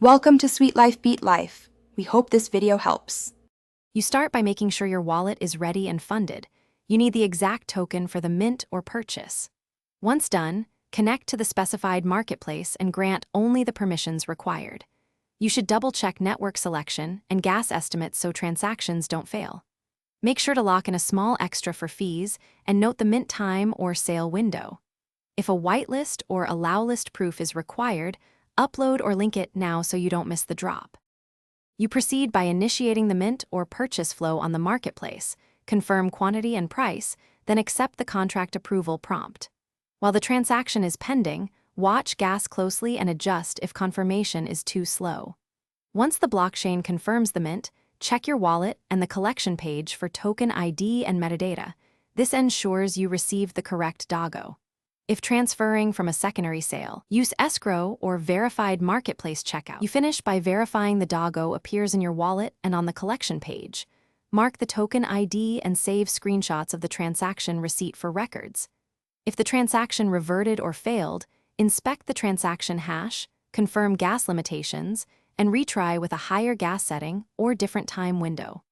Welcome to Sweet Life Beat Life. We hope this video helps. You start by making sure your wallet is ready and funded. You need the exact token for the mint or purchase. Once done, connect to the specified marketplace and grant only the permissions required. You should double-check network selection and gas estimates so transactions don't fail. Make sure to lock in a small extra for fees and note the mint time or sale window. If a whitelist or allow list proof is required, upload or link it now so you don't miss the drop. You proceed by initiating the mint or purchase flow on the marketplace, confirm quantity and price, then accept the contract approval prompt. While the transaction is pending, watch gas closely and adjust if confirmation is too slow. Once the blockchain confirms the mint, check your wallet and the collection page for token ID and metadata. This ensures you received the correct Doggo. If transferring from a secondary sale, use escrow or verified marketplace checkout. You finish by verifying the Doggo appears in your wallet and on the collection page. Mark the token ID and save screenshots of the transaction receipt for records. If the transaction reverted or failed, inspect the transaction hash, confirm gas limitations, and retry with a higher gas setting or different time window.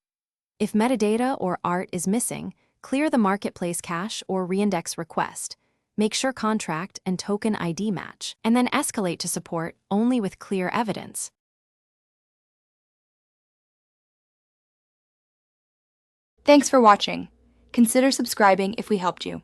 If metadata or art is missing, clear the marketplace cache or reindex request. Make sure contract and token ID match, and then escalate to support only with clear evidence. Thanks for watching. Consider subscribing if we helped you.